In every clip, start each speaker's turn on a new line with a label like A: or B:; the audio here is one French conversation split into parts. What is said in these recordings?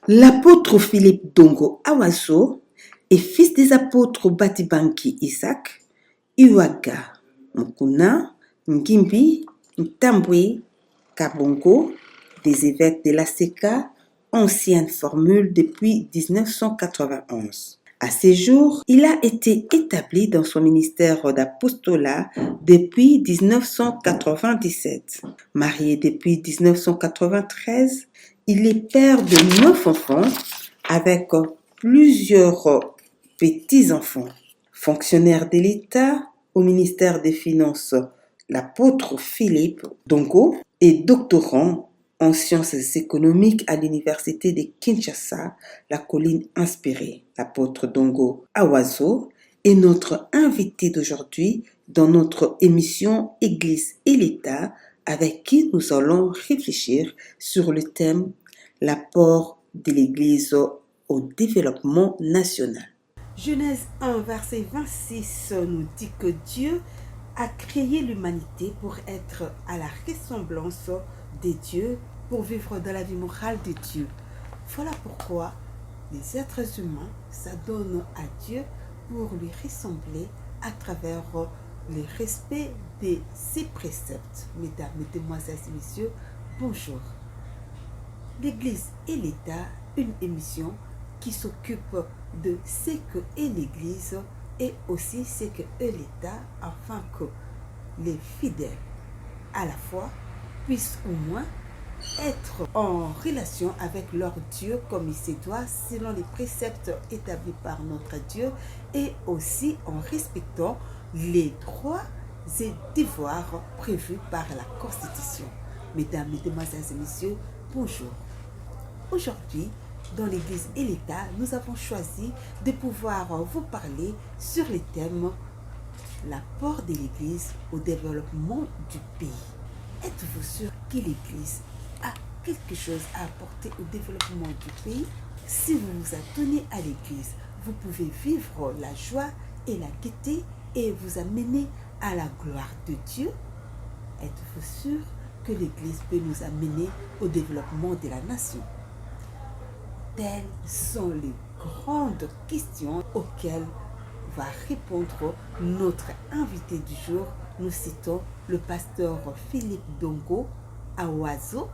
A: L'apôtre Philippe Dongo Awaso est fils des apôtres Batibanki Isaac, Iwaga Mukuna, Ngimbi, Ntambwe, Kabongo, des évêques de la Seka, ancienne formule depuis 1991. À ses jours, il a été établi dans son ministère d'apostolat depuis 1997. Marié depuis 1993, il est père de 9 enfants avec plusieurs petits-enfants. Fonctionnaire de l'État au ministère des Finances, l'apôtre Philippe Dongo est doctorant en sciences économiques à l'université de Kinshasa, la colline inspirée. L'apôtre Dongo Awaso est notre invité d'aujourd'hui dans notre émission Église et l'État, avec qui nous allons réfléchir sur le thème l'apport de l'Église au développement national. Genèse 1, verset 26 nous dit que Dieu a créé l'humanité pour être à la ressemblance de Dieu, pour vivre dans la vie morale de Dieu. Voilà pourquoi les êtres humains s'adonnent à Dieu pour lui ressembler à travers le respect de ses préceptes. Mesdames, mesdemoiselles et messieurs, bonjour. L'Église et l'État, une émission qui s'occupe de ce que est l'Église et aussi ce que est l'État, afin que les fidèles à la foi puissent au moins être en relation avec leur Dieu comme il se doit, selon les préceptes établis par notre Dieu, et aussi en respectant les droits et devoirs prévus par la Constitution. Mesdames, mesdemoiselles et messieurs, bonjour. Aujourd'hui, dans l'Église et l'État, nous avons choisi de pouvoir vous parler sur le thème l'apport de l'Église au développement du pays. Êtes-vous sûr que l'Église a quelque chose à apporter au développement du pays? Si vous vous attendez à l'Église, vous pouvez vivre la joie et la gaieté et vous amener à la gloire de Dieu. Êtes-vous sûr que l'Église peut nous amener au développement de la nation? Telles sont les grandes questions auxquelles va répondre notre invité du jour. Nous citons le pasteur Philippe Dongo Awaso,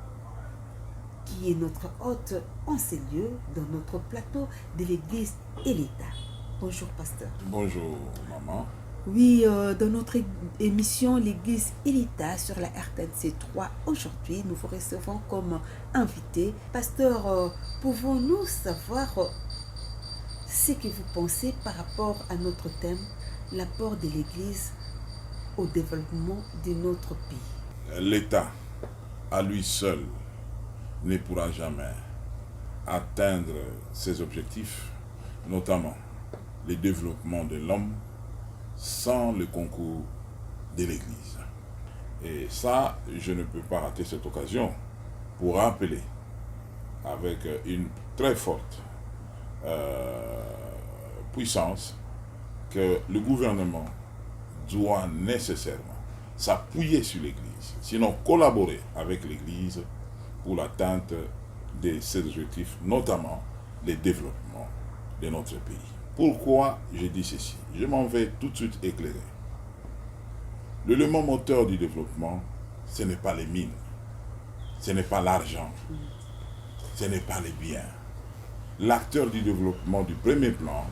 A: qui est notre hôte en ces lieux dans notre plateau de l'Église et l'État. Bonjour pasteur.
B: Bonjour maman.
A: Oui, dans notre émission L'Église et l'État sur la RTNC 3, aujourd'hui, nous vous recevons comme invité. Pasteur, pouvons-nous savoir ce que vous pensez par rapport à notre thème, l'apport de l'Église au développement de notre pays?
B: L'État, à lui seul, ne pourra jamais atteindre ses objectifs, notamment le développement de l'homme, sans le concours de l'Église. Et ça, je ne peux pas rater cette occasion pour rappeler avec une très forte puissance que le gouvernement doit nécessairement s'appuyer sur l'Église, sinon collaborer avec l'Église pour l'atteinte de ces objectifs, notamment le développement de notre pays. Pourquoi je dis ceci? Je m'en vais tout de suite éclairer. L'élément moteur du développement, ce n'est pas les mines, ce n'est pas l'argent, ce n'est pas les biens. L'acteur du développement du premier plan,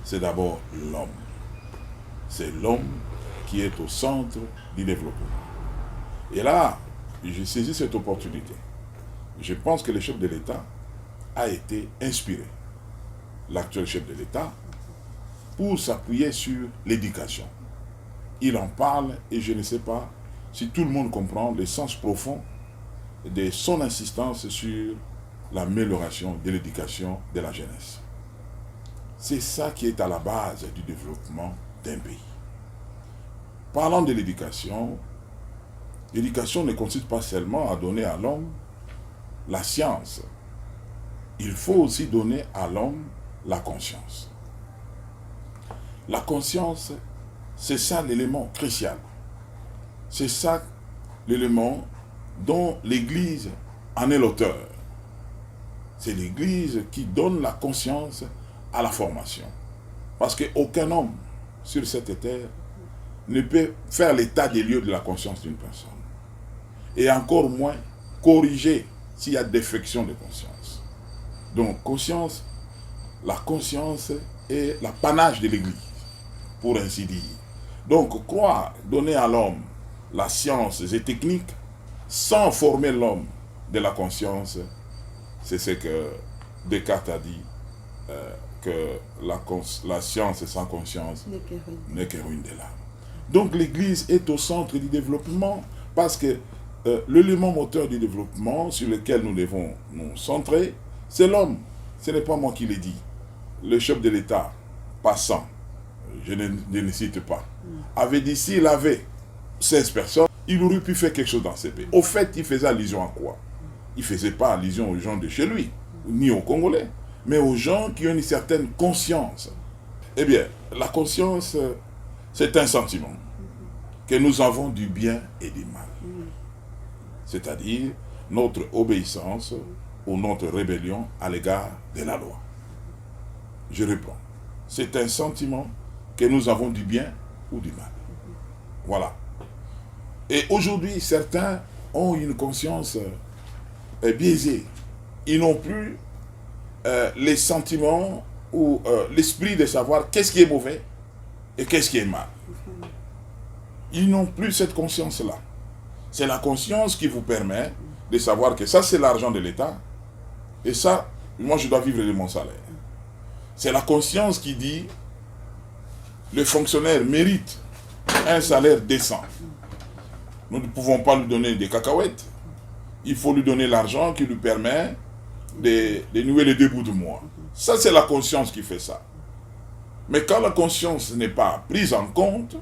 B: c'est d'abord l'homme. C'est l'homme qui est au centre du développement. Et là, j'ai saisi cette opportunité. Je pense que le chef de l'État a été inspiré, l'actuel chef de l'État, pour s'appuyer sur l'éducation. Il en parle et je ne sais pas si tout le monde comprend le sens profond de son insistance sur l'amélioration de l'éducation de la jeunesse. C'est ça qui est à la base du développement d'un pays. Parlant de l'éducation ne consiste pas seulement à donner à l'homme la science. Il faut aussi donner à l'homme la conscience. La conscience, c'est ça l'élément crucial. C'est ça l'élément dont l'Église en est l'auteur. c'est l'Église qui donne la conscience à la formation. Parce qu'aucun homme sur cette terre ne peut faire l'état des lieux de la conscience d'une personne. Et encore moins corriger s'il y a défection de conscience. Donc, la conscience est l'apanage de l'Église, pour ainsi dire. Donc, croire, donner à l'homme la science et techniques, sans former l'homme de la conscience, c'est ce que Descartes a dit, que la science sans conscience n'est que ruine de l'âme. Donc l'Église est au centre du développement parce que l'élément moteur du développement sur lequel nous devons nous centrer, c'est l'homme. Ce n'est pas moi qui l'ai dit. Le chef de l'État, passant, je ne cite pas, avait dit s'il avait 16 personnes, il aurait pu faire quelque chose dans ces pays. Au fait, il faisait allusion à quoi? Il ne faisait pas allusion aux gens de chez lui, ni aux Congolais, mais aux gens qui ont une certaine conscience. Eh bien, la conscience, c'est un sentiment que nous avons du bien et du mal. C'est-à-dire notre obéissance ou notre rébellion à l'égard de la loi. Je reprends. C'est un sentiment que nous avons du bien ou du mal. Voilà. Et aujourd'hui, certains ont une conscience biaisée. Ils n'ont plus les sentiments ou l'esprit de savoir qu'est-ce qui est mauvais et qu'est-ce qui est mal. Ils n'ont plus cette conscience-là. C'est la conscience qui vous permet de savoir que ça, c'est l'argent de l'État et ça, moi, je dois vivre de mon salaire. C'est la conscience qui dit le fonctionnaire mérite un salaire décent. Nous ne pouvons pas lui donner des cacahuètes. Il faut lui donner l'argent qui lui permet de nouer les deux bouts de mois. Ça, c'est la conscience qui fait ça. Mais quand la conscience n'est pas prise en compte,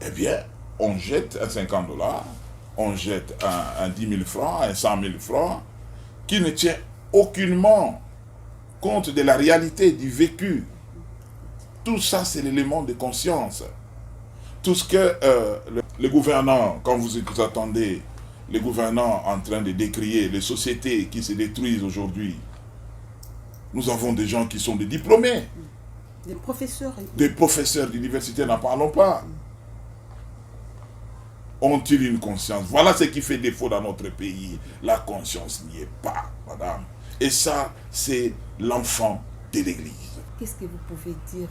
B: eh bien, on jette un 50 $, on jette un 10 000 francs, un 100 000 francs, qui ne tient aucunement compte de la réalité du vécu. Tout ça, c'est l'élément de conscience. Tout ce que les gouvernants, quand vous attendez, les gouvernants en train de décrier les sociétés qui se détruisent aujourd'hui, nous avons des gens qui sont des diplômés.
A: Des professeurs.
B: Des professeurs d'université, n'en parlons pas. Ont-ils une conscience? Voilà ce qui fait défaut dans notre pays. La conscience n'y est pas, madame. Et ça, c'est l'enfant de l'Église.
A: Qu'est-ce que vous pouvez dire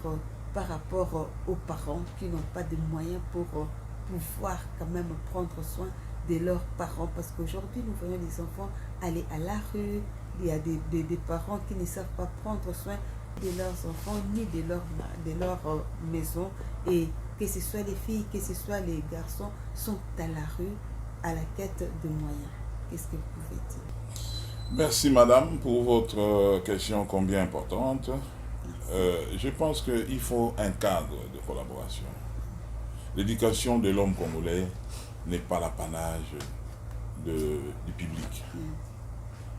A: par rapport aux parents qui n'ont pas de moyens pour pouvoir quand même prendre soin de leurs parents? Parce qu'aujourd'hui, nous voyons les enfants aller à la rue. Il y a des parents qui ne savent pas prendre soin de leurs enfants ni de leur maison. Et que ce soit les filles, que ce soit les garçons, sont à la rue à la quête de moyens. Qu'est-ce que vous pouvez dire?
B: Merci madame pour votre question combien importante. Je pense qu'il faut un cadre de collaboration. L'éducation de l'homme congolais n'est pas l'apanage du public.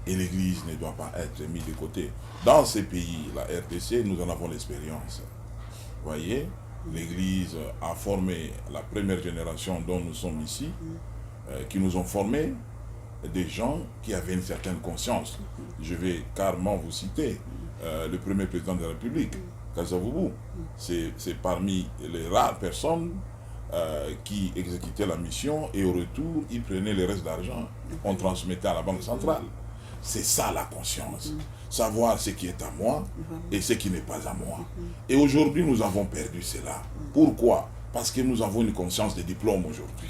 B: Et l'Église ne doit pas être mise de côté. Dans ces pays, la RDC, nous en avons l'expérience. Vous voyez, l'Église a formé la première génération dont nous sommes ici, qui nous ont formés des gens qui avaient une certaine conscience. Je vais carrément vous citer le premier président de la République, Kasavubu. C'est parmi les rares personnes qui exécutaient la mission et au retour, il prenait le reste d'argent, on transmettait à la Banque centrale. C'est ça la conscience. Savoir ce qui est à moi et ce qui n'est pas à moi. Et aujourd'hui, nous avons perdu cela. Pourquoi? Parce que nous avons une conscience des diplômes aujourd'hui.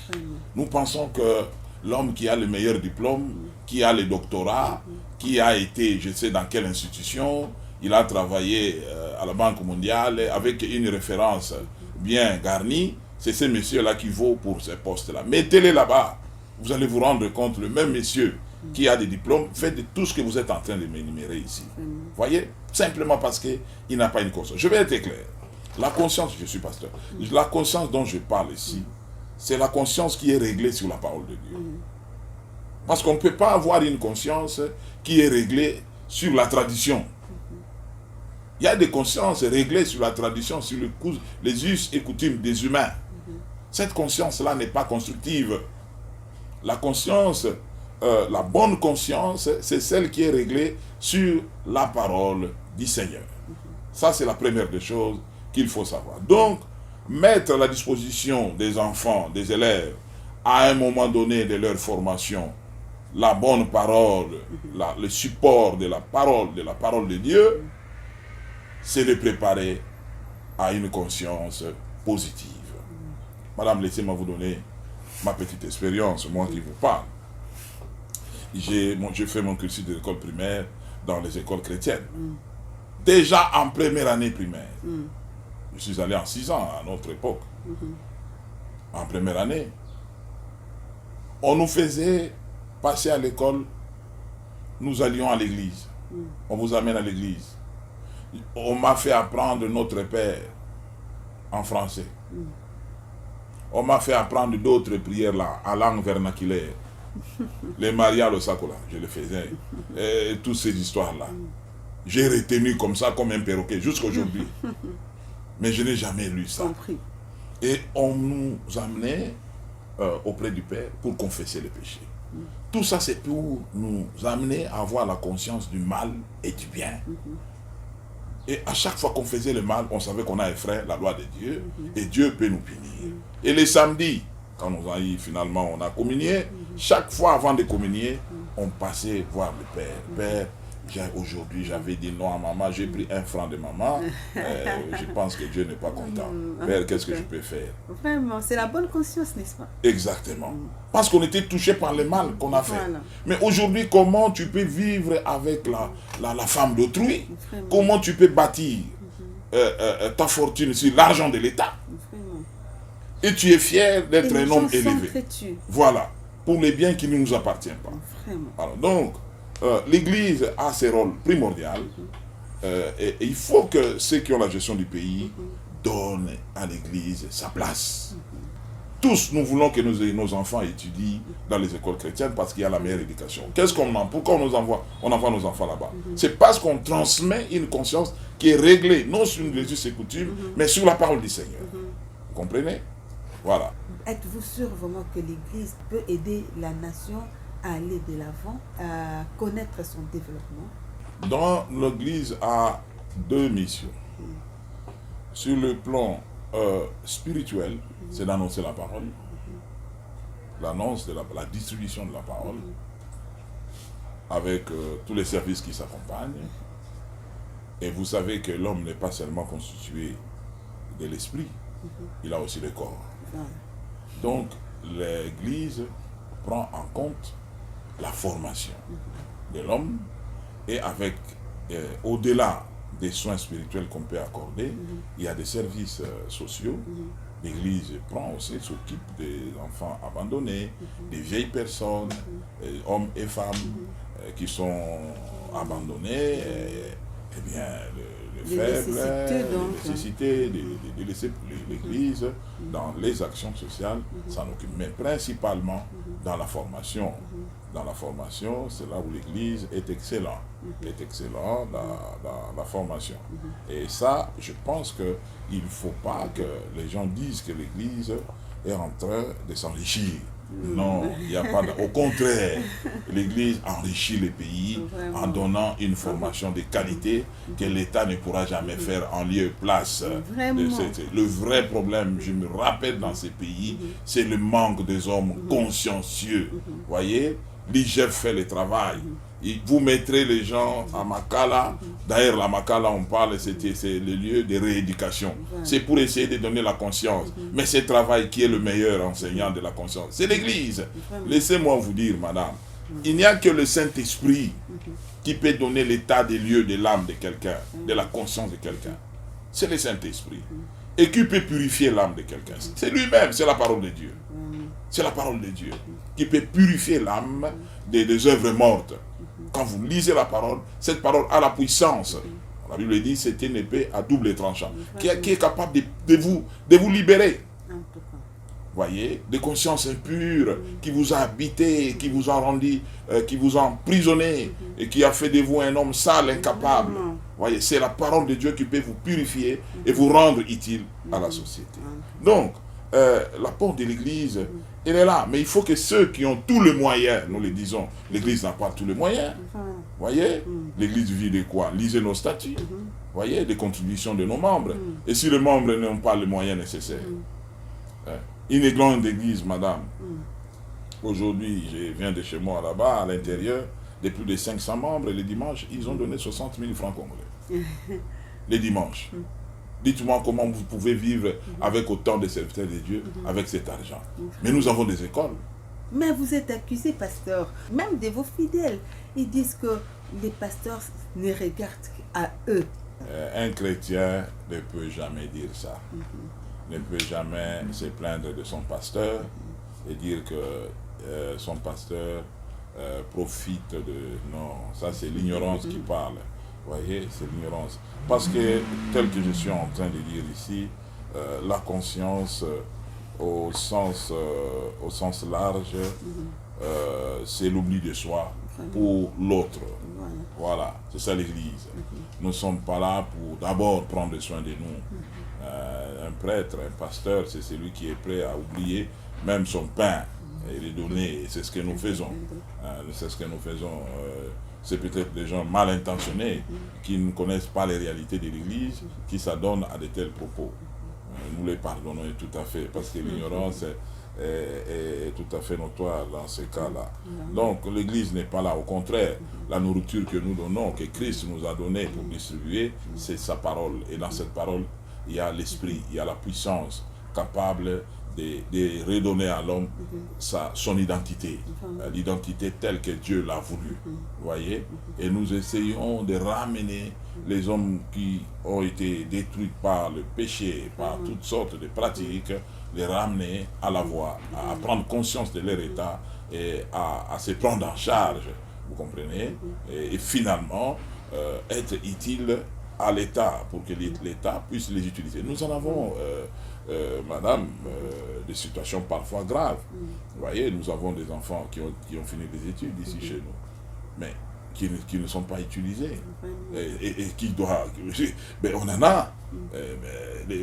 B: Nous pensons que l'homme qui a le meilleur diplôme, qui a le doctorat, qui a été, je sais dans quelle institution, il a travaillé à la Banque mondiale avec une référence bien garnie, c'est ce monsieur-là qui vaut pour ce poste-là. Mettez-les là-bas, vous allez vous rendre compte, le même monsieur qui a des diplômes, fait de tout ce que vous êtes en train de m'énumérer ici. Voyez? Simplement parce qu'il n'a pas une conscience. Je vais être clair. La conscience, je suis pasteur, la conscience dont je parle ici, c'est la conscience qui est réglée sur la parole de Dieu. Parce qu'on ne peut pas avoir une conscience qui est réglée sur la tradition. Il y a des consciences réglées sur la tradition, sur les us et coutumes des humains. Cette conscience-là n'est pas constructive. La conscience la bonne conscience, c'est celle qui est réglée sur la parole du Seigneur. Ça, c'est la première des choses qu'il faut savoir. Donc, mettre à la disposition des enfants, des élèves, à un moment donné de leur formation, la bonne parole, le support de la parole de Dieu, c'est de préparer à une conscience positive. Madame, laissez-moi vous donner ma petite expérience, moi qui vous parle. J'ai fait mon cursus de l'école primaire dans les écoles chrétiennes. Déjà en première année primaire. Je suis allé en 6 ans à notre époque. En première année. On nous faisait passer à l'école, nous allions à l'église. On vous amène à l'église. On m'a fait apprendre notre Père en français. On m'a fait apprendre d'autres prières là, en langue vernaculaire. Les Maria, le Sakola, je le faisais. Et toutes ces histoires-là. J'ai retenu comme ça, comme un perroquet, jusqu'aujourd'hui. Mais je n'ai jamais lu ça. Et on nous amenait auprès du Père pour confesser les péchés. Tout ça, c'est pour nous amener à avoir la conscience du mal et du bien. Et à chaque fois qu'on faisait le mal, on savait qu'on a effrayé la loi de Dieu et Dieu peut nous punir. Et les samedis, quand nous avons finalement on a communié, chaque fois avant de communier, on passait voir le Père. Père, aujourd'hui j'avais dit non à maman, j'ai pris 1 franc de maman, je pense que Dieu n'est pas content. Père, qu'est-ce que je peux faire?
A: Vraiment, c'est la bonne conscience, n'est-ce pas?
B: Exactement. Parce qu'on était touché par le mal qu'on a fait. Voilà. Mais aujourd'hui, comment tu peux vivre avec la femme d'autrui? Comment tu peux bâtir ta fortune sur l'argent de l'État? Et tu es fier d'être un homme élevé. Voilà. Pour les biens qui ne nous appartiennent pas. Alors, donc, l'Église a ses rôles primordiaux. Et il faut que ceux qui ont la gestion du pays donnent à l'Église sa place. Tous, nous voulons que nos enfants étudient dans les écoles chrétiennes parce qu'il y a la meilleure éducation. Pourquoi on envoie nos enfants là-bas? C'est parce qu'on transmet une conscience qui est réglée, non sur une religion et coutumes, mais sur la parole du Seigneur. Vous comprenez? Voilà.
A: Êtes-vous sûr vraiment que l'Église peut aider la nation à aller de l'avant, à connaître son développement?
B: Dans l'Église a 2 missions. Sur le plan spirituel, c'est d'annoncer la parole, l'annonce de la distribution de la parole, avec tous les services qui s'accompagnent. Et vous savez que l'homme n'est pas seulement constitué de l'esprit, il a aussi le corps. Donc, l'Église prend en compte la formation de l'homme et avec, au-delà des soins spirituels qu'on peut accorder, il y a des services sociaux. L'Église prend aussi, s'occupe des enfants abandonnés, des vieilles personnes, hommes et femmes qui sont abandonnés, et bien les faibles, les nécessités de laisser l'Église dans les actions sociales s'en occupe, mais principalement dans la formation. Dans la formation, c'est là où l'Église est excellente, dans la formation. Et ça, je pense qu'il ne faut pas que les gens disent que l'Église est en train de s'enrichir. Non, il n'y a pas au contraire, l'Église enrichit le pays en donnant une formation de qualité que l'État ne pourra jamais faire en lieu et place. Le vrai problème, je me rappelle dans ces pays, c'est le manque des hommes consciencieux. Voyez, l'IGF fait le travail. Vous mettrez les gens à Makala. D'ailleurs, la Makala, on parle, c'est le lieu de rééducation. C'est pour essayer de donner la conscience. Mais ce travail qui est le meilleur enseignant de la conscience, c'est l'Église. Laissez-moi vous dire, madame, il n'y a que le Saint-Esprit qui peut donner l'état des lieux de l'âme de quelqu'un, de la conscience de quelqu'un. C'est le Saint-Esprit. Et qui peut purifier l'âme de quelqu'un? C'est lui-même, c'est la parole de Dieu. C'est la parole de Dieu qui peut purifier l'âme des œuvres mortes. Quand vous lisez la parole, cette parole a la puissance. La Bible dit c'est une épée à double tranchant qui est capable de vous libérer. Voyez, des consciences impures qui vous a habité, qui vous a rendu, qui vous a emprisonné et qui a fait de vous un homme sale, incapable. Voyez, c'est la parole de Dieu qui peut vous purifier et vous rendre utile à la société. Donc, l'apport de l'Église Il est là. Mais il faut que ceux qui ont tous les moyens, nous le disons, l'Église n'a pas tous les moyens. Voyez, l'Église vit de quoi? Lisez nos statuts. Voyez, des contributions de nos membres. Et si les membres n'ont pas les moyens nécessaires, une grande église, madame, aujourd'hui, je viens de chez moi là-bas, à l'intérieur, de plus de 500 membres, les dimanches, ils ont donné 60 000 francs congolais. Les dimanches. Dites-moi comment vous pouvez vivre avec autant de serviteurs de Dieu, avec cet argent. Mais nous avons des écoles.
A: Mais vous êtes accusé, pasteur, même de vos fidèles. Ils disent que les pasteurs ne regardent qu'à eux.
B: Un chrétien ne peut jamais dire ça. Ne peut jamais se plaindre de son pasteur et dire que son pasteur profite de... Non, ça c'est l'ignorance qui parle. Vous voyez, c'est l'ignorance. Parce que, tel que je suis en train de dire ici, la conscience au sens large, c'est l'oubli de soi pour l'autre. Voilà, c'est ça l'Église. Nous ne sommes pas là pour d'abord prendre soin de nous. Un prêtre, un pasteur, c'est celui qui est prêt à oublier même son pain et les donner. C'est ce que nous faisons. C'est ce que nous faisons. C'est peut-être des gens mal intentionnés qui ne connaissent pas les réalités de l'Église, qui s'adonnent à de tels propos. Nous les pardonnons tout à fait, parce que l'ignorance est tout à fait notoire dans ce cas-là. Donc l'Église n'est pas là, au contraire, la nourriture que nous donnons, que Christ nous a donnée pour distribuer, c'est sa parole. Et dans cette parole, il y a l'esprit, il y a la puissance capable de redonner à l'homme son identité, l'identité telle que Dieu l'a voulu, voyez. Et nous essayons de ramener les hommes qui ont été détruits par le péché, par toutes sortes de pratiques, les ramener à la voie, à prendre conscience de leur état et à se prendre en charge, vous comprenez, et finalement être utile à l'État pour que l'État puisse les utiliser. Nous en avons, madame, des situations parfois graves. Vous voyez, nous avons des enfants qui ont fini des études ici chez nous, mais qui ne sont pas utilisés. Et qui doit... Ben, on en a.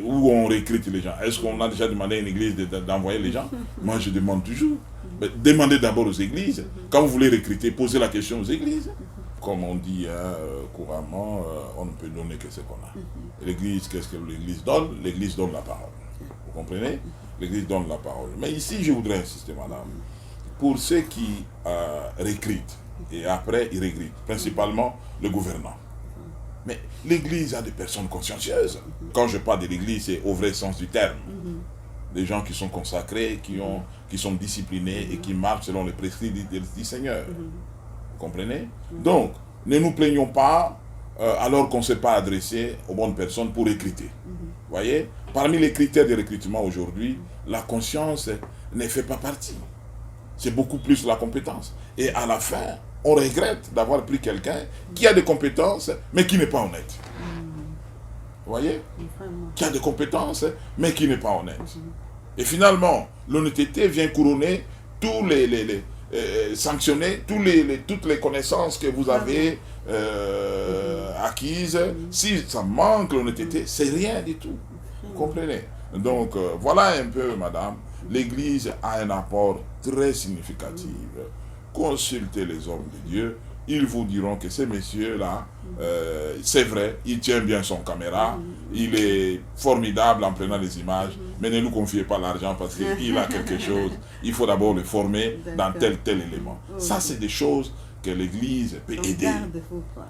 B: Où on recrute les gens? Est-ce qu'on a déjà demandé à une église d'envoyer les gens? Moi, je demande toujours. Mais demandez d'abord aux églises. Quand vous voulez recruter, posez la question aux églises. Comme on dit couramment, on ne peut donner que ce qu'on a. L'église, qu'est-ce que l'église donne? L'église donne la parole. Vous comprenez? L'église donne la parole. Mais ici, je voudrais insister, madame, pour ceux qui recrutent, et après ils recrutent, principalement le gouvernant. Mais l'église a des personnes consciencieuses. Quand je parle de l'église, c'est au vrai sens du terme. Des gens qui sont consacrés, qui sont disciplinés et qui marchent selon les prescrits du Seigneur. Vous comprenez? Donc, ne nous plaignons pas alors qu'on ne s'est pas adressé aux bonnes personnes pour recruter. Voyez? Parmi les critères de recrutement aujourd'hui, la conscience ne fait pas partie. C'est beaucoup plus la compétence. Et à la fin, on regrette d'avoir pris quelqu'un qui a des compétences, mais qui n'est pas honnête. Vous voyez? Qui a des compétences, mais qui n'est pas honnête. Et finalement, l'honnêteté vient couronner tous sanctionner toutes les connaissances que vous avez acquises. Si ça manque l'honnêteté, c'est rien du tout. Vous comprenez? Donc, voilà un peu, madame, l'Église a un apport très significatif. Consultez les hommes de Dieu, ils vous diront que ces messieurs-là, c'est vrai, il tient bien son caméra, il est formidable en prenant les images, mais ne nous confiez pas l'argent parce qu'il a quelque chose. Il faut d'abord le former dans tel élément. Ça, c'est des choses que l'Église peut aider.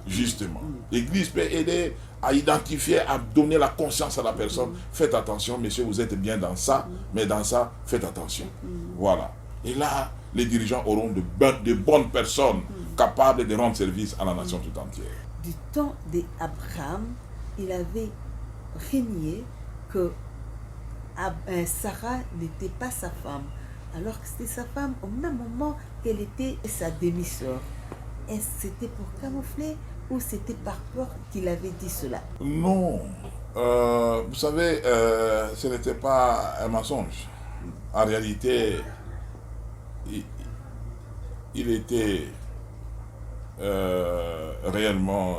B: Justement. L'Église peut aider à identifier, à donner la conscience à la personne. Faites attention, messieurs, vous êtes bien dans ça, mais dans ça, faites attention. Voilà. Et là, les dirigeants auront de bonnes personnes capables de rendre service à la nation tout entière.
A: Du temps d'Abraham, il avait régné que Sarah n'était pas sa femme, alors que c'était sa femme au même moment qu'elle était sa demi-sœur. Est-ce que c'était pour camoufler ou c'était par peur qu'il avait dit cela?
B: Non. Vous savez, ce n'était pas un mensonge. En réalité, il était réellement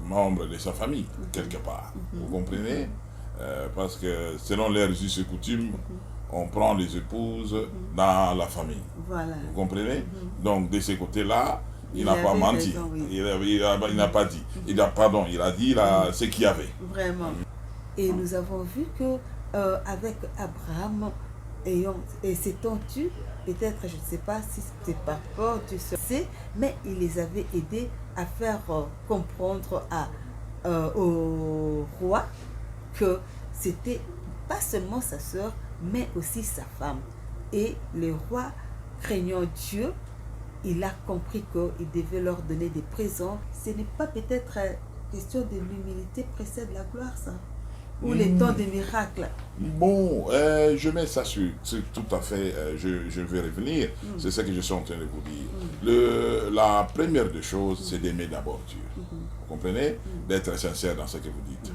B: membre de sa famille, quelque part. Vous comprenez? Parce que selon leurs us et coutumes, on prend les épouses dans la famille.
A: Voilà.
B: Vous comprenez? Donc, de ce côté-là, il n'a
A: avait
B: pas menti.
A: raison, oui.
B: Il n'a pas dit. Il a dit ce qu'il y avait.
A: Vraiment. Et nous avons vu que avec Abraham, et s'étant-tu, peut-être, je ne sais pas si c'était par peur du succès, mais il les avait aidés à faire comprendre au roi que c'était pas seulement sa sœur, mais aussi sa femme. Et le roi, craignant Dieu, il a compris qu'il devait leur donner des présents. Ce n'est pas peut-être question de l'humilité précède la gloire, ça? Ou les temps des miracles?
B: Bon, je mets ça sur tout à fait, je vais revenir, c'est ce que je suis en train de vous dire. La première des choses, c'est d'aimer d'abord Dieu. Vous comprenez? D'être sincère dans ce que vous dites.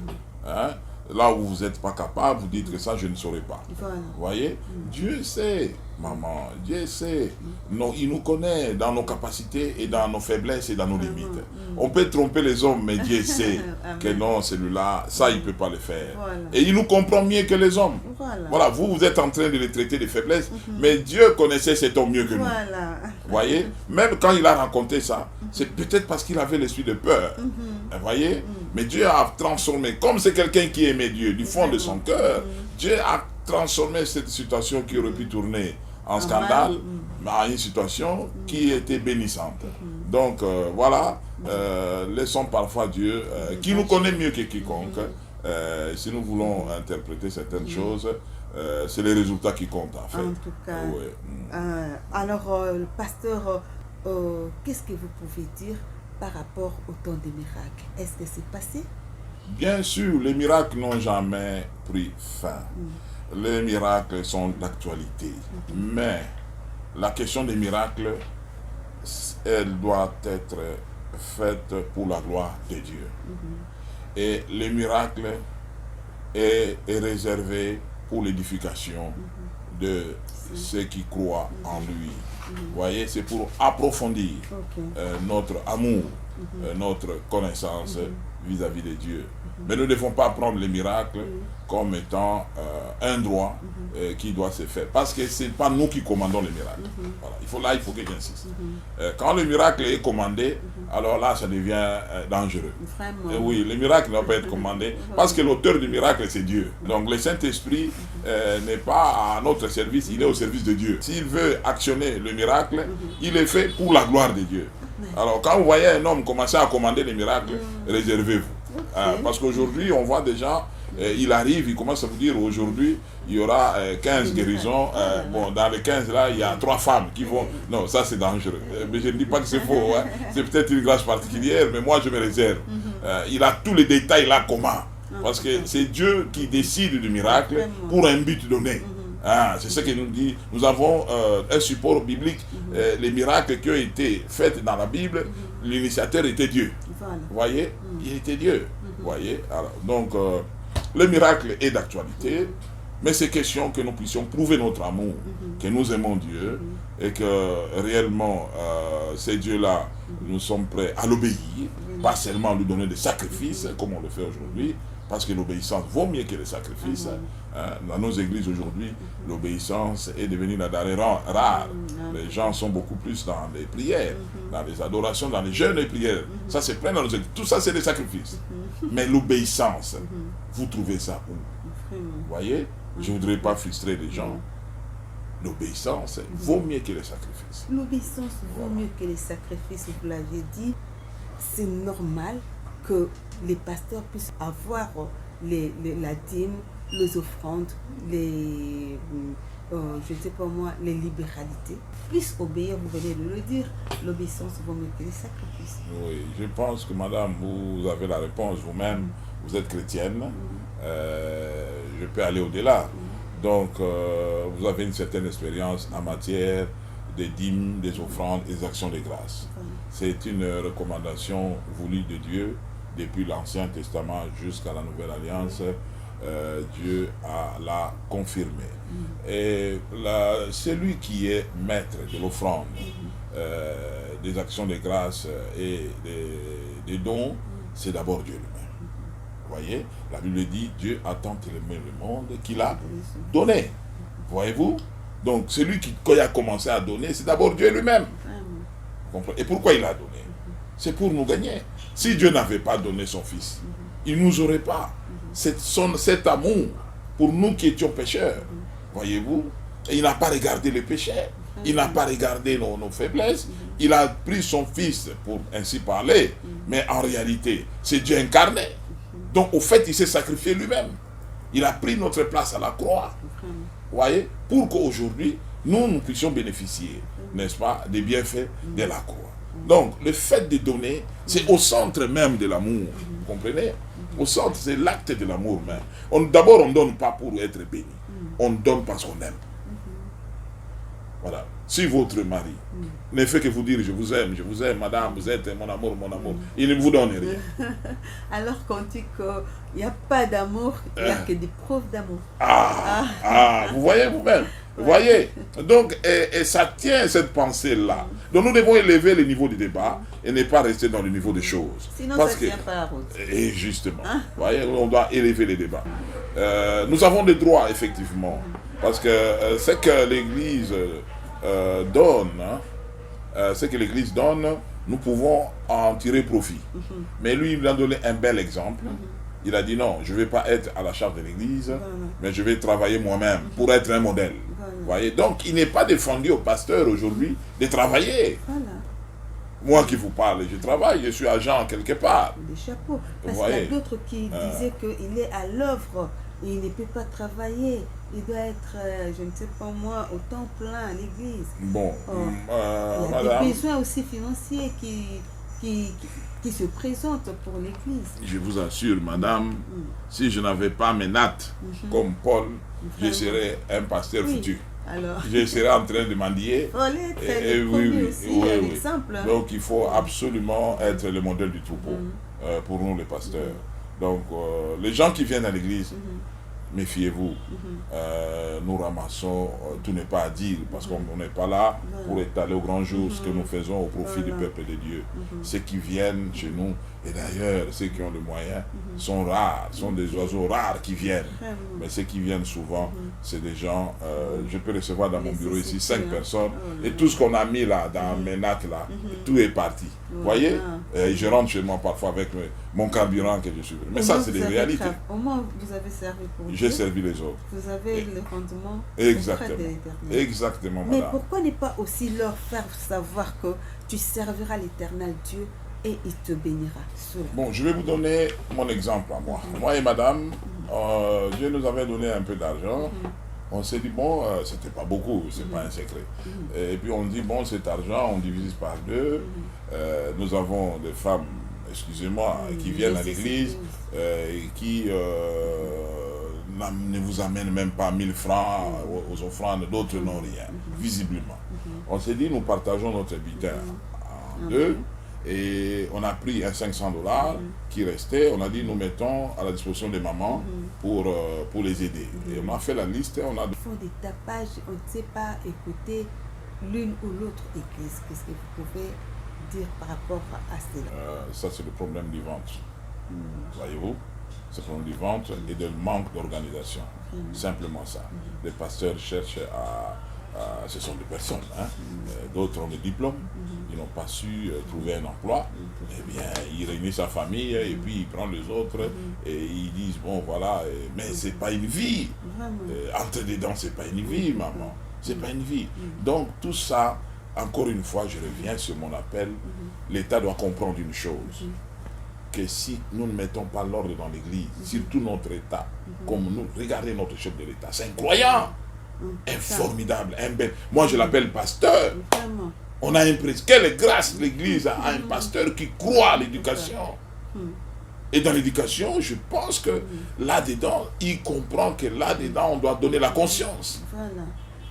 B: Hein? Là où vous n'êtes pas capable, vous dites que ça, je ne saurais pas.
A: Voilà.
B: Vous voyez? Dieu sait, maman, Dieu sait. Non, il nous connaît dans nos capacités et dans nos faiblesses et dans nos limites. On peut tromper les hommes, mais Dieu sait que non, celui-là, ça, il ne peut pas le faire.
A: Voilà.
B: Et il nous comprend mieux que les hommes. Voilà, vous êtes en train de les traiter de faiblesses, mais Dieu connaissait cet homme mieux que nous.
A: Voilà.
B: Vous voyez? Même quand il a raconté ça, c'est peut-être parce qu'il avait l'esprit de peur. Vous voyez? Mais Dieu a transformé, comme c'est quelqu'un qui aimait Dieu du fond de son cœur, Dieu a transformé cette situation qui aurait pu tourner en scandale à une situation qui était bénissante. Donc voilà, laissons parfois Dieu, qui nous connaît mieux que quiconque, si nous voulons interpréter certaines choses, c'est les résultats qui comptent en fait.
A: En tout cas.
B: Ouais.
A: Alors, le pasteur, qu'est-ce que vous pouvez dire par rapport au temps des miracles? Est-ce que c'est passé?
B: Bien sûr, les miracles n'ont jamais pris fin. Les miracles sont d'actualité. Mais la question des miracles, elle doit être faite pour la gloire de Dieu. Et les miracles est réservé pour l'édification de ceux qui croient en lui. Vous voyez, c'est pour approfondir notre amour, notre connaissance vis-à-vis de Dieu. Mais nous ne devons pas prendre les miracles comme étant un droit qui doit se faire. Parce que ce n'est pas nous qui commandons les miracles. Voilà. Il faut que j'insiste. Quand le miracle est commandé, alors là, ça devient dangereux. Oui, le miracle ne doit pas être commandé parce que l'auteur du miracle, c'est Dieu. Donc le Saint-Esprit n'est pas à notre service, il est au service de Dieu. S'il veut actionner le miracle, il est fait pour la gloire de Dieu. Alors quand vous voyez un homme commencer à commander les miracles, réservez-vous. Parce qu'aujourd'hui, on voit des gens, il arrive, il commence à vous dire aujourd'hui, il y aura 15 guérisons. Bon, dans les 15 là, il y a 3 femmes qui vont... Non, ça c'est dangereux. Mais je ne dis pas que c'est faux. Hein. C'est peut-être une grâce particulière, mais moi je me réserve. Il a tous les détails là comment. Parce que c'est Dieu qui décide du miracle pour un but donné. C'est ce que nous dit. Nous avons un support biblique. Les miracles qui ont été faits dans la Bible, l'initiateur était Dieu. Vous voyez? Il était Dieu. Vous voyez? Alors, donc, le miracle est d'actualité, mais c'est question que nous puissions prouver notre amour, que nous aimons Dieu, et que réellement, ces dieux-là, nous sommes prêts à l'obéir, pas seulement à lui donner des sacrifices, comme on le fait aujourd'hui, parce que l'obéissance vaut mieux que les sacrifices. Dans nos églises aujourd'hui, l'obéissance est devenue la denrée rare. Les gens sont beaucoup plus dans les prières, dans les adorations, dans les jeûnes et prières. Ça, c'est plein dans nos églises. Tout ça, c'est des sacrifices. Mais l'obéissance, vous trouvez ça où? Vous voyez? Je ne voudrais pas frustrer les gens. L'obéissance vaut mieux que les sacrifices.
A: L'obéissance vaut mieux que les sacrifices, vous l'avez dit. C'est normal que les pasteurs puissent avoir la dîme, les offrandes, je ne sais pas moi, les libéralités. Puissent obéir, vous venez de le dire, l'obéissance vaut mieux que les sacrifices.
B: Oui, je pense que madame, vous avez la réponse vous-même, vous êtes chrétienne, je peux aller au-delà. Donc, vous avez une certaine expérience en matière des dîmes, des offrandes et des actions de grâce. C'est une recommandation voulue de Dieu depuis l'Ancien Testament jusqu'à la Nouvelle Alliance. Dieu l'a confirmé. Et celui qui est maître de l'offrande, des actions de grâce et des dons, c'est d'abord Dieu lui-même. Vous voyez, la Bible dit, Dieu a tant aimé le monde qu'il a donné. Voyez-vous? Donc, celui qui, quand il a commencé à donner, c'est d'abord Dieu lui-même. Vous comprenez? Et pourquoi il a donné? C'est pour nous gagner. Si Dieu n'avait pas donné son Fils, il ne nous aurait pas. Cet amour pour nous qui étions pécheurs. Voyez-vous? Et il n'a pas regardé les péchés. Il n'a pas regardé nos faiblesses. Il a pris son Fils, pour ainsi parler. Mais en réalité, c'est Dieu incarné. Donc, au fait, il s'est sacrifié lui-même. Il a pris notre place à la croix. Voyez? Pour qu'aujourd'hui, nous puissions bénéficier, n'est-ce pas, des bienfaits de la croix. Donc, le fait de donner, c'est au centre même de l'amour. Vous comprenez? Au centre, c'est l'acte de l'amour même. D'abord, on ne donne pas pour être béni. On donne parce qu'on aime. Voilà. Si votre mari ne fait que vous dire je vous aime, madame, vous êtes mon amour, il ne vous donne rien.
A: Alors qu'on dit qu'il n'y a pas d'amour, il n'y a que des preuves d'amour.
B: Vous voyez vous-même. Vous voyez? Donc, et ça tient cette pensée-là. Donc, nous devons élever le niveau du débat et ne pas rester dans le niveau des choses.
A: Sinon, ça ne tient pas la route.
B: Et justement, vous voyez, on doit élever les débats. Nous avons des droits, effectivement. Parce que ce que l'Église donne, ce que l'Église donne, nous pouvons en tirer profit. Mais lui, il a donné un bel exemple. Il a dit non, je ne vais pas être à la charge de l'Église, mais je vais travailler moi-même pour être un modèle. Voyez? Donc, il n'est pas défendu au pasteur aujourd'hui de travailler. Moi qui vous parle, je travaille, je suis agent quelque part.
A: Des chapeaux. Parce qu'il y a d'autres qui disaient qu'il est à l'œuvre et il ne peut pas travailler. Il doit être, je ne sais pas moi, au temps plein à l'église.
B: Bon,
A: il y a
B: madame,
A: des besoins aussi financiers qui se présentent pour l'église.
B: Je vous assure, madame, si je n'avais pas mes nattes comme Paul, je serais un pasteur futur.
A: Alors,
B: je serais en train de mendier.
A: Oui.
B: Donc il faut absolument être le modèle du troupeau pour nous les pasteurs. Donc les gens qui viennent à l'église, méfiez-vous, nous ramassons, tout n'est pas à dire, parce qu'on n'est pas là pour étaler au grand jour ce que nous faisons au profit du peuple de Dieu. Ceux qui viennent chez nous, et d'ailleurs ceux qui ont les moyens, sont rares, sont des oiseaux rares qui viennent. Mais ceux qui viennent souvent, c'est des gens, je peux recevoir dans mon bureau ici 5 personnes, et tout ce qu'on a mis là, dans mes nattes là, tout est parti. Vous voyez? Je rentre chez moi parfois avec mon carburant que je suis. Mais ça, c'est des réalités.
A: Au moins, vous avez servi pour Dieu.
B: J'ai servi les autres.
A: Vous avez le rendement
B: exactement.
A: auprès de l'Éternel.
B: Exactement, madame.
A: Mais pourquoi ne pas aussi leur faire savoir que tu serviras l'Éternel Dieu et il te bénira?
B: Bon, je vais vous donner mon exemple à moi. Moi et madame, Dieu nous avait donné un peu d'argent. On s'est dit, bon, c'était pas beaucoup, c'est pas un secret. Et puis on dit, bon, cet argent, on divise par 2. Nous avons des femmes, excusez-moi, qui viennent à l'église et qui ne vous amènent même pas 1000 francs aux offrandes, d'autres n'ont rien, visiblement. On s'est dit, nous partageons notre butin en 2. Et on a pris un $500 qui restait. On a dit, nous mettons à la disposition des mamans pour les aider. Et on a fait la liste. On a...
A: Ils font des tapages, on ne sait pas écouter l'une ou l'autre église. Qu'est-ce que vous pouvez dire par rapport à cela?
B: Ça, c'est le problème du ventre. Voyez-vous? C'est le problème du ventre et de manque d'organisation. Simplement ça. Les pasteurs cherchent ce sont des personnes, d'autres ont des diplômes, ils n'ont pas su trouver un emploi, eh bien, ils réunissent sa famille et puis ils prennent les autres et ils disent, bon voilà, mais c'est pas une vie, entrer dedans c'est pas une vie, maman, c'est pas une vie. Donc tout ça, encore une fois, je reviens sur mon appel, l'État doit comprendre une chose, que si nous ne mettons pas l'ordre dans l'église, surtout notre État, comme nous, regardez notre chef de l'État, c'est incroyable. Un formidable, un bel. Moi je l'appelle pasteur. On a l'impression, quelle grâce l'église a un pasteur qui croit à l'éducation. Et dans l'éducation, je pense que là-dedans, il comprend que là-dedans, on doit donner la conscience.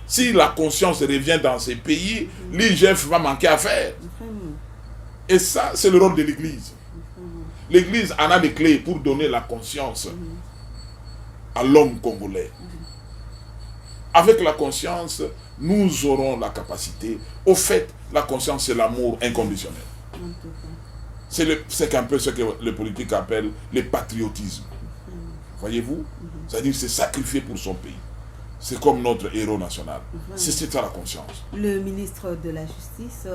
B: Si la conscience revient dans ces pays, l'IGF va manquer à faire. Et ça, c'est le rôle de l'église. L'église en a des clés pour donner la conscience à l'homme congolais. Avec la conscience, nous aurons la capacité. Au fait, la conscience, c'est l'amour inconditionnel. C'est un peu ce que les politiques appellent le patriotisme. Voyez-vous? C'est-à-dire c'est sacrifier pour son pays. c'est comme notre héros national.
A: Voilà.
B: C'est ça la conscience.
A: Le ministre de la Justice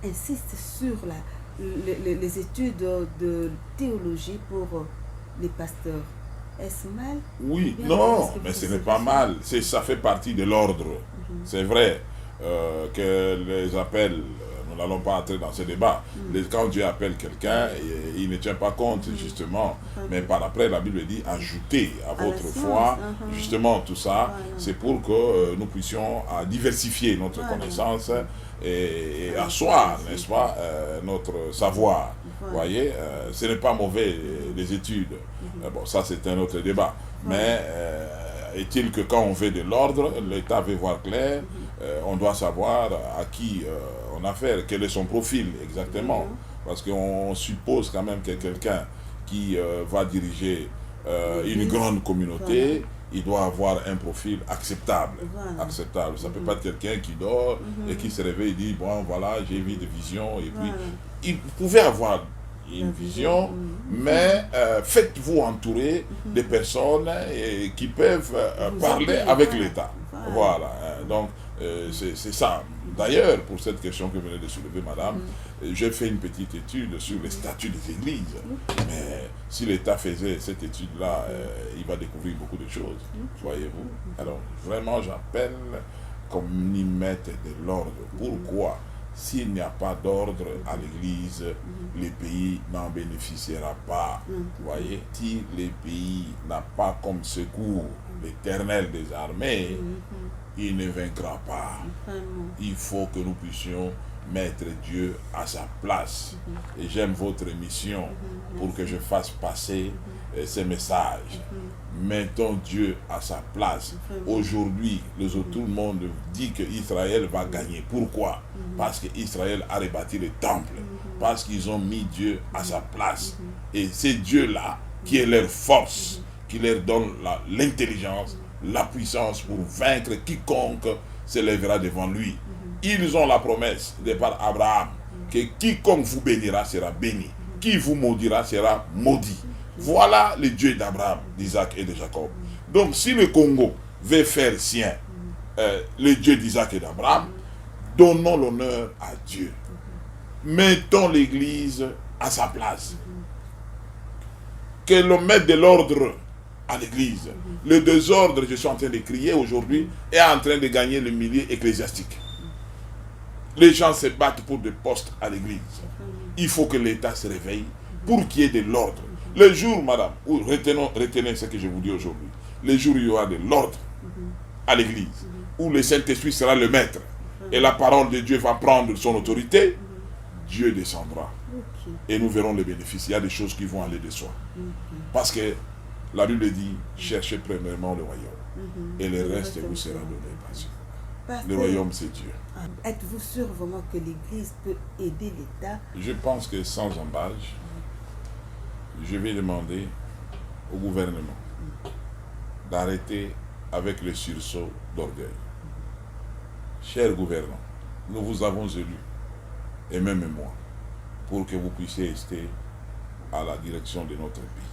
A: insiste sur les études de théologie pour les pasteurs. Est-ce mal?
B: Oui,
A: Bien,
B: non,
A: est-ce que
B: mais
A: vous
B: ce n'est
A: pensez
B: pas
A: ça?
B: mal. Ça fait partie de l'ordre. C'est vrai que les appels, nous n'allons pas entrer dans ce débat. Quand Dieu appelle quelqu'un, il ne tient pas compte, justement. Mais par après, la Bible dit ajouter à votre
A: science,
B: foi, justement, tout ça.
A: Voilà.
B: C'est pour que nous puissions diversifier notre connaissance et asseoir, n'est-ce pas, notre savoir. Vous voyez, ce n'est pas mauvais, les études. Bon, ça, c'est un autre débat. Mais est-il que quand on fait de l'ordre, l'État veut voir clair, on doit savoir à qui on a affaire, quel est son profil exactement. Parce qu'on suppose quand même que quelqu'un qui va diriger une grande communauté, il doit avoir un profil acceptable. Acceptable. Ça ne peut pas être quelqu'un qui dort et qui se réveille et dit, bon voilà, j'ai vu des visions. Et puis, il pouvait avoir une vision, mais faites-vous entourer de personnes qui peuvent parler avec l'État. Voilà. Donc, c'est ça. D'ailleurs, pour cette question que vous venez de soulever, madame, j'ai fait une petite étude sur les statuts des églises. Mais si l'État faisait cette étude-là, il va découvrir beaucoup de choses. Voyez-vous. Alors, vraiment, j'appelle qu'on y mette de l'ordre. Pourquoi? S'il n'y a pas d'ordre à l'église, le pays n'en bénéficiera pas. Voyez, si le pays n'a pas comme secours l'Éternel des armées, il ne vaincra pas. Il faut que nous puissions mettre Dieu à sa place. Et j'aime votre émission pour que je fasse passer ces messages. Mettons Dieu à sa place. Aujourd'hui, tout le monde dit qu'Israël va gagner. Pourquoi? Parce qu'Israël a rebâti le temple. Parce qu'ils ont mis Dieu à sa place. Et c'est Dieu-là qui est leur force, qui leur donne l'intelligence, la puissance pour vaincre quiconque se lèvera devant lui. Ils ont la promesse de par Abraham que quiconque vous bénira sera béni, qui vous maudira sera maudit. Voilà le Dieu d'Abraham, d'Isaac et de Jacob. Donc si le Congo veut faire sien le Dieu d'Isaac et d'Abraham, donnons l'honneur à Dieu. Mettons l'Église à sa place. Que l'on mette de l'ordre à l'église. Le désordre, je suis en train de crier aujourd'hui, est en train de gagner le milieu ecclésiastique. Les gens se battent pour des postes à l'église. Il faut que l'État se réveille pour qu'il y ait de l'ordre. Le jour, madame, retenez ce que je vous dis aujourd'hui, le jour où il y aura de l'ordre à l'église, où le Saint-Esprit sera le maître, et la parole de Dieu va prendre son autorité, Dieu descendra. Et nous verrons les bénéfices. Il y a des choses qui vont aller de soi. Parce que la Bible dit, cherchez premièrement le royaume. Et le reste vous sera donné par Dieu. Le royaume, c'est Dieu.
A: Êtes-vous sûr vraiment que l'Église peut aider l'État?
B: Je pense que sans embâche, je vais demander au gouvernement d'arrêter avec le sursaut d'orgueil. Chers gouvernants, nous vous avons élus, et même moi, pour que vous puissiez rester à la direction de notre pays.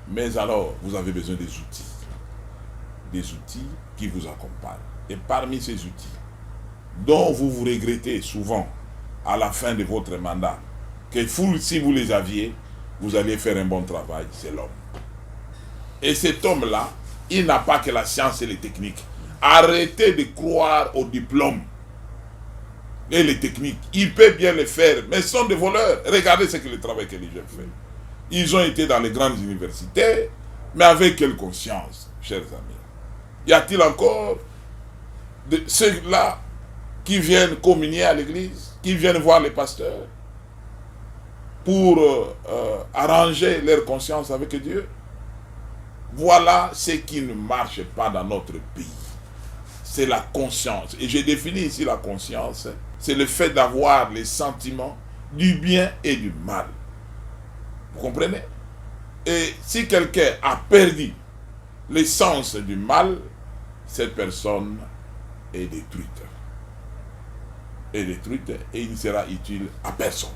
B: Mais alors, vous avez besoin des outils qui vous accompagnent. Et parmi ces outils, dont vous vous regrettez souvent à la fin de votre mandat, que si vous les aviez, vous alliez faire un bon travail, c'est l'homme. Et cet homme-là, il n'a pas que la science et les techniques. Arrêtez de croire aux diplômes et les techniques. Il peut bien le faire, mais ce sont des voleurs. Regardez ce que le travail que les jeunes font. Ils ont été dans les grandes universités, mais avec quelle conscience, chers amis? Y a-t-il encore ceux-là qui viennent communier à l'église, qui viennent voir les pasteurs pour arranger leur conscience avec Dieu? Voilà ce qui ne marche pas dans notre pays. C'est la conscience. Et j'ai défini ici la conscience. C'est le fait d'avoir les sentiments du bien et du mal. Vous comprenez? Et si quelqu'un a perdu l'essence du mal, cette personne est détruite. Est détruite et il ne sera utile à personne.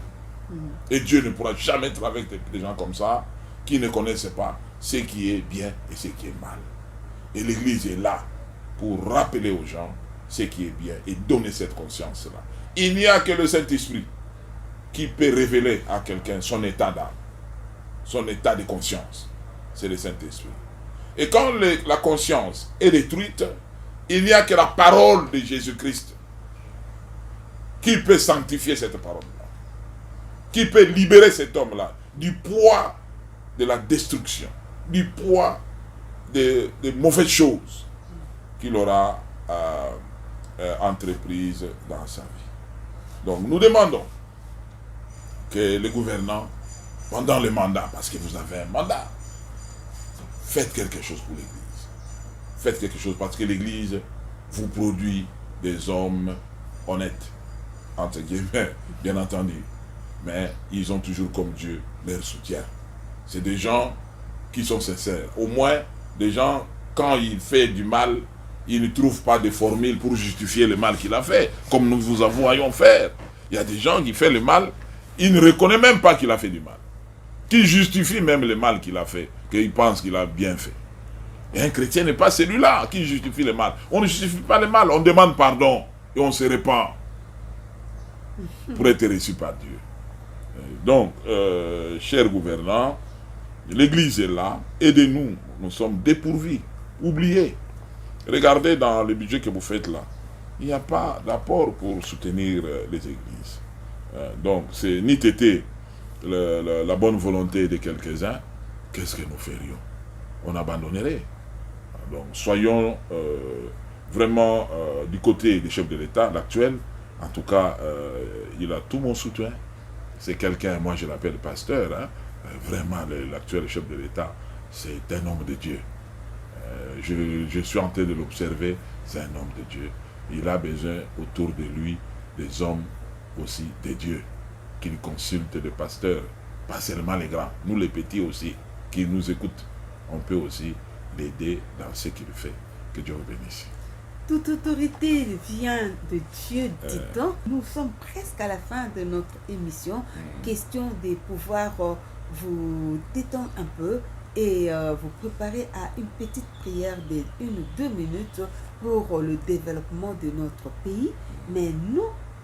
B: Et Dieu ne pourra jamais travailler avec des gens comme ça qui ne connaissent pas ce qui est bien et ce qui est mal. Et l'Église est là pour rappeler aux gens ce qui est bien et donner cette conscience-là. Il n'y a que le Saint-Esprit qui peut révéler à quelqu'un son état d'âme, son état de conscience. C'est le Saint-Esprit. Et quand la conscience est détruite, il n'y a que la parole de Jésus-Christ qui peut sanctifier cette parole-là, qui peut libérer cet homme-là du poids de la destruction, du poids des mauvaises choses qu'il aura entreprises dans sa vie. Donc nous demandons que les gouvernants, pendant le mandat, parce que vous avez un mandat, faites quelque chose pour l'Église. Faites quelque chose parce que l'Église vous produit des hommes honnêtes, entre guillemets, bien entendu. Mais ils ont toujours comme Dieu leur soutien. C'est des gens qui sont sincères. Au moins, des gens, quand il fait du mal, ils ne trouvent pas de formule pour justifier le mal qu'il a fait, comme nous vous voyons faire. Il y a des gens qui font le mal, ils ne reconnaissent même pas qu'il a fait du mal. Qui justifient même le mal qu'il a fait, qu'il pense qu'il a bien fait. Et un chrétien n'est pas celui-là qui justifie le mal. On ne justifie pas le mal, on demande pardon et on se répand pour être reçu par Dieu. Donc, chers gouvernants, l'Église est là, aidez-nous, nous sommes dépourvus, oubliés. Regardez dans le budget que vous faites là, il n'y a pas d'apport pour soutenir les églises. Donc, c'est ni tété la bonne volonté de quelques-uns, qu'est-ce que nous ferions? On abandonnerait. Donc, soyons vraiment du côté des chefs de l'État, l'actuel. En tout cas, il a tout mon soutien. C'est quelqu'un, moi je l'appelle pasteur, hein. Vraiment l'actuel chef de l'État, c'est un homme de Dieu. Je suis en train de l'observer, c'est un homme de Dieu. Il a besoin autour de lui des hommes aussi de Dieu, qu'il consulte des pasteurs, pas seulement les grands, nous les petits aussi, qui nous écoutent. On peut aussi l'aider dans ce qu'il fait. Que Dieu vous bénisse.
A: Toute autorité vient de Dieu, dit-on. Nous sommes presque à la fin de notre émission. Question de pouvoir vous détendre un peu et vous préparer à une petite prière de 1 ou 2 minutes pour le développement de notre pays. Mais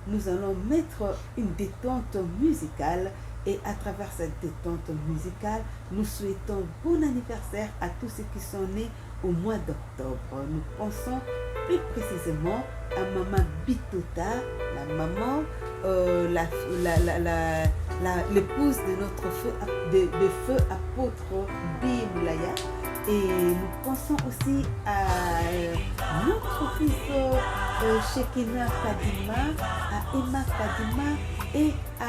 A: nous allons mettre une détente musicale. Et à travers cette détente musicale, nous souhaitons bon anniversaire à tous ceux qui sont nés au mois d'octobre. Nous pensons plus précisément à Maman Bitota, la maman, l'épouse de notre feu apôtre Bimoulaya. Et nous pensons aussi à notre fils Shekina Kadima, à Emma Kadima et à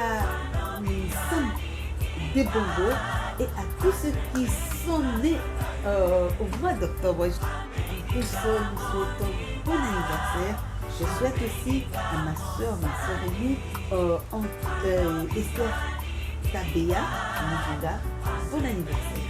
A: Sam Debongo et à tous ceux qui sont nés au mois d'octobre. Tous nous souhaitons bon anniversaire. Je souhaite aussi à ma soeur Rémi, Esther Tabea, Moujuga, bon anniversaire.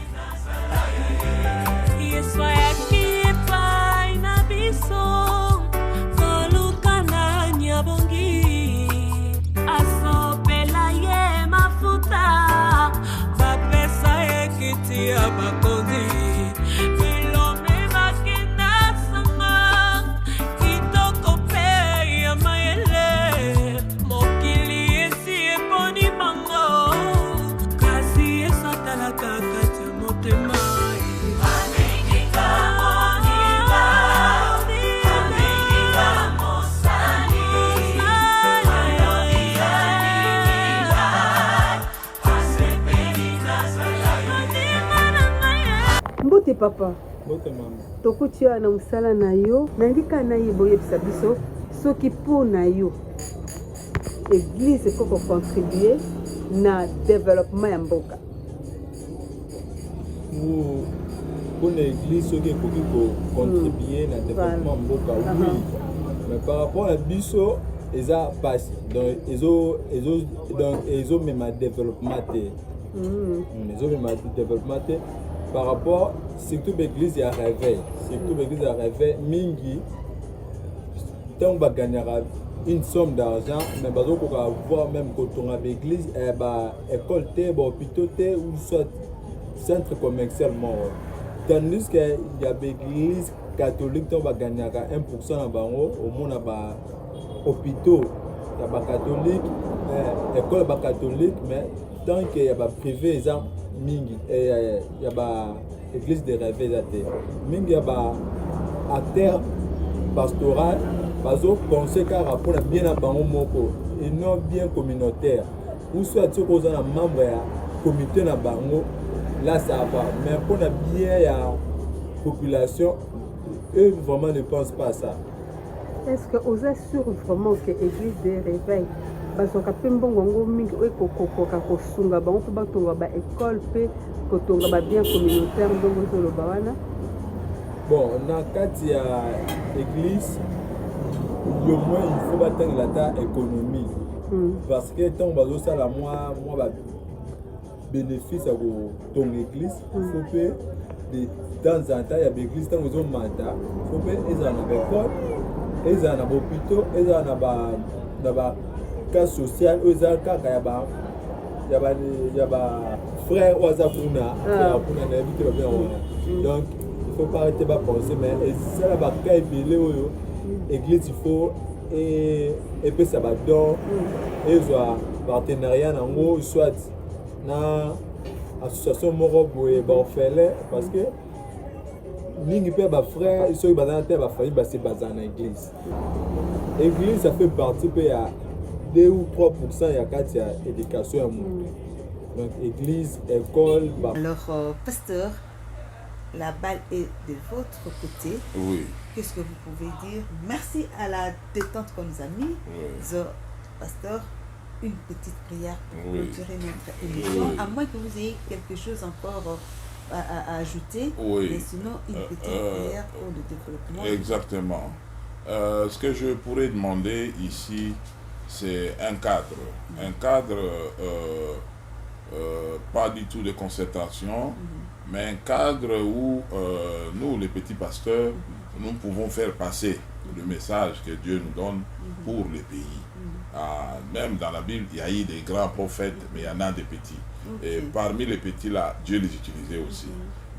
A: Mbote papa.
C: Mbote mama.
A: Tokutia na musala na yo, nandika na ye boye bisabiso, soki po na yo. Église koko contribuer na développement ya mboka.
C: Pour l'église soki koki contribuer na développement mboka, oui. Mais par rapport à biso, eza passe. Donc ils ont même développement. Ils ont même développement. Par rapport, surtout l'église à réveil, mingi, tant qu'on gagnera une somme d'argent, mais on va voir même quand on a l'église, école, hôpital ou soit centre commercial. tandis que il y a l'église catholique qui va gagner 1% na bango au monde ba hôpitaux ya ba catholique école ba catholique mais tant que ya ba privé exemple mingi ya ba église de rêve te mingi ya ba acteur pastoral bazo penser car pour bien na bango moko et non bien communautaire ou soit tu cause na membre ya comité na bango là ça va mais pour la bien ya population eux vraiment ne pensent pas à ça.
D: Est-ce que vous êtes sûr vraiment que l'église de réveil bazoka pe mbongo ngo mingi ekokokoka kosunga bango pe batonga ba école pe kotonga ba bien communautaire ndongo zoloba wana?
C: Bon, na kati ya église le moins il faut battre la ta économie parce que tant bazo sala moi ba bénéfice à ton église il faut que de temps en temps il y a des églises tant ils ont mandat il faut que ils en ont école ils en ont hôpitaux ils en ont ba cas social ils ont cas il y a ba frère Wazakuna kuna na éviter le bien donc il faut pas arrêter de penser mais ça là ba cas belé oyo église il faut et puis ça va donc ils ont partenariat nango soit na association moko boye ba orphelin parce que mingi pe ba frère ils sont bazana te ba famille ba se bazana église ça fait partie pe ya 2 ou 3% ya kati ya éducation ya monde donc église école
A: Alors pasteur, la balle est de votre côté.
B: Oui.
A: Qu'est-ce que vous pouvez dire? Merci à la détente qu'on nous a mis.
B: Oui.
A: Pasteur, une petite prière pour
B: Oui.
A: clôturer notre émission,
B: Oui.
A: à moins que vous ayez quelque chose encore à ajouter.
B: Oui.
A: Mais sinon, une petite prière pour le développement.
B: Exactement. Ce que je pourrais demander ici, c'est un cadre. Un cadre, pas du tout de concertation, mais un cadre où nous, les petits pasteurs, nous pouvons faire passer le message que Dieu nous donne pour les pays. Même dans la Bible, il y a eu des grands prophètes, mais il y en a des petits. Et parmi les petits là, Dieu les utilisait aussi.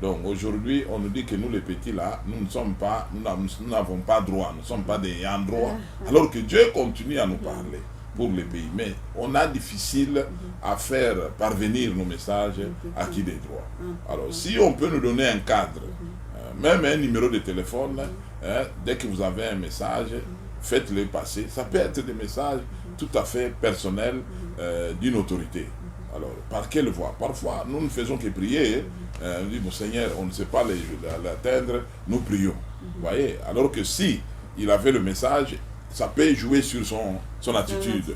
B: Donc aujourd'hui, on nous dit que nous les petits là, nous ne sommes pas, nous n'avons pas droit, nous ne sommes pas des ayants droit, alors que Dieu continue à nous parler pour les pays. Mais on a difficile à faire parvenir nos messages à qui des droits. Alors si on peut nous donner un cadre, même un numéro de téléphone, dès que vous avez un message, faites-le passer. Ça peut être des messages tout à fait personnels d'une autorité. Alors, par quelle voie? Parfois, nous ne faisons que prier. On dit, bon Seigneur, on ne sait pas l'atteindre, nous prions. Vous voyez? Alors que si il avait le message, ça peut jouer sur son attitude.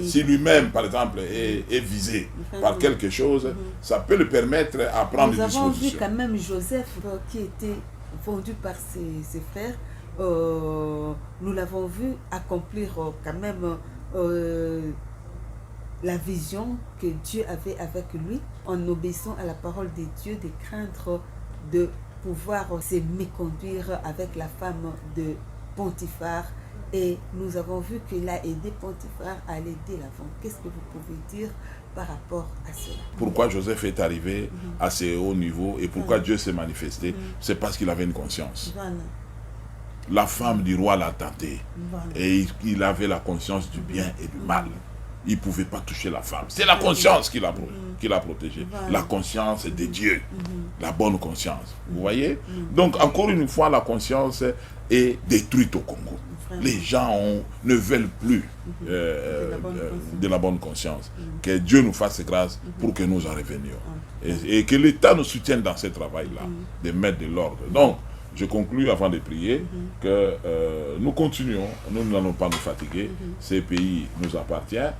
B: Si lui-même, par exemple, est visé par quelque chose, ça peut le permettre à prendre des dispositions.
A: Nous avons vu quand même Joseph qui était vendu par ses frères. Nous l'avons vu accomplir quand même la vision que Dieu avait avec lui en obéissant à la parole de Dieu, de craindre de pouvoir se méconduire avec la femme de Potiphar. Et nous avons vu qu'il a aidé Potiphar à l'aider l'avant. Qu'est-ce que vous pouvez dire par rapport à cela? Pourquoi Joseph est arrivé à ce haut niveau et pourquoi Dieu s'est manifesté? C'est parce qu'il avait une conscience. La femme du roi l'a tenté et il avait la conscience du bien et du mal. Il ne pouvait pas toucher la femme. C'est la conscience qui l'a protégé. La conscience de Dieu. La bonne conscience. Vous voyez? Donc, encore une fois, la conscience est détruite au Congo. Les gens ne veulent plus de la bonne conscience. Que Dieu nous fasse grâce pour que nous en revenions. Et que l'État nous soutienne dans ce travail-là, de mettre de l'ordre. Donc, je conclus avant de prier que nous continuons, nous n'allons pas nous fatiguer, ces pays nous appartiennent.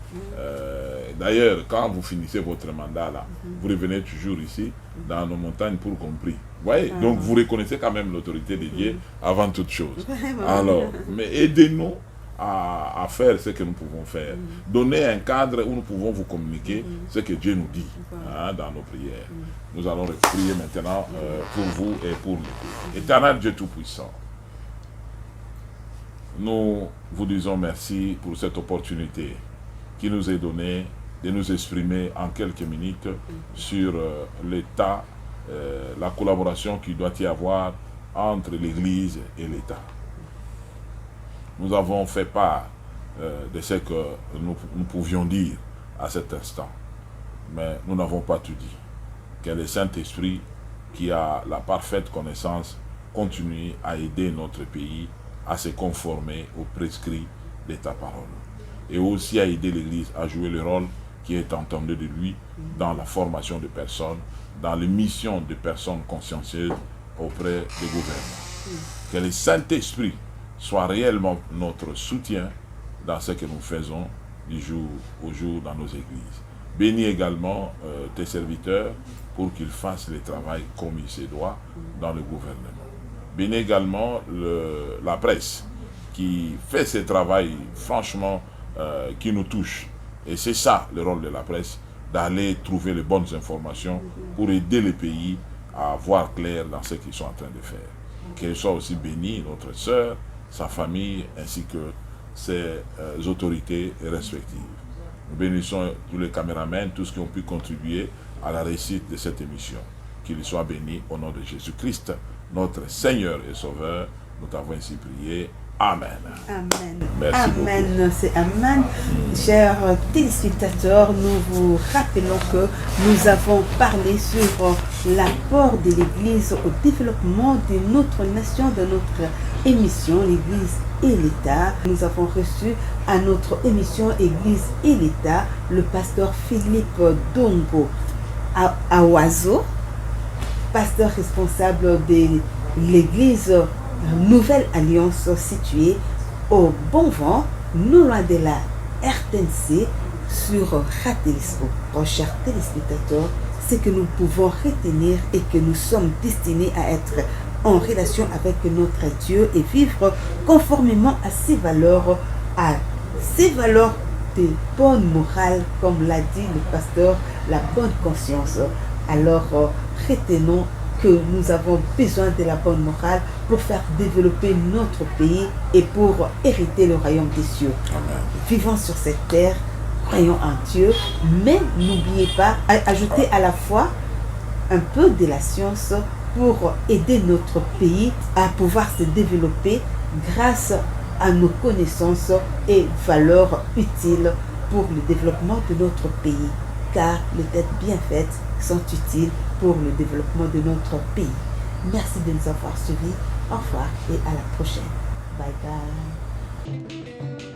A: D'ailleurs, quand vous finissez votre mandat là, vous revenez toujours ici, dans nos montagnes pour qu'on prie. Vous voyez? Donc vous reconnaissez quand même l'autorité de Dieu avant toute chose. Alors, mais aidez-nous à faire ce que nous pouvons faire. Donnez un cadre où nous pouvons vous communiquer ce que Dieu nous dit dans nos prières. Nous allons prier maintenant pour vous et pour nous. Éternel Dieu Tout-Puissant, nous vous disons merci pour cette opportunité qui nous est donnée de nous exprimer en quelques minutes sur l'état
B: la collaboration qu'il doit y avoir entre l'Église et l'État. Nous avons fait part de ce que nous pouvions dire à cet instant, mais nous n'avons pas tout dit. Que le Saint-Esprit, qui a la parfaite connaissance, continue à aider notre pays à se conformer aux prescrits de ta parole. Et aussi à aider l'Église à jouer le rôle qui est entendu de lui dans la formation de personnes, dans les missions de personnes consciencieuses auprès des gouvernements. Que le Saint-Esprit soit réellement notre soutien dans ce que nous faisons du jour au jour dans nos églises. Bénis également tes serviteurs pour qu'ils fassent le travail comme il se doit dans le gouvernement. Bénis également la presse qui fait ce travail franchement qui nous touche. Et c'est ça le rôle de la presse, d'aller trouver les bonnes informations pour aider le pays à voir clair dans ce qu'ils sont en train de faire. Qu'elle soit aussi bénie, notre sœur, sa famille, ainsi que ses autorités respectives. Nous bénissons tous les caméramans, tous qui ont pu contribuer à la réussite de cette émission. Qu'ils soient bénis au nom de Jésus-Christ, notre Seigneur et Sauveur. Nous t'avons ainsi prié. Amen.
A: Amen.
B: Merci
A: Amen. C'est Amen. Chers téléspectateurs, nous vous rappelons que nous avons parlé sur l'apport de l'Église au développement de notre nation, de notre émission L'Église et l'État. Nous avons reçu à notre émission Église et l'État le pasteur Philippe Dongo Awazo, pasteur responsable de l'Église Nouvelle Alliance située au Bon Vent, non loin de la RTNC sur Ratelisco. Chers téléspectateurs, ce que nous pouvons retenir et que nous sommes destinés à être en relation avec notre Dieu et vivre conformément à ses valeurs de bonne morale, comme l'a dit le pasteur, la bonne conscience. Alors, retenons que nous avons besoin de la bonne morale pour faire développer notre pays et pour hériter le royaume des cieux.
B: Amen.
A: Vivons sur cette terre, croyons en Dieu, mais n'oubliez pas, ajouter à la fois un peu de la science pour aider notre pays à pouvoir se développer grâce à nos connaissances et valeurs utiles pour le développement de notre pays. Car les têtes bien faites sont utiles pour le développement de notre pays. Merci de nous avoir suivis. Au revoir et à la prochaine. Bye bye.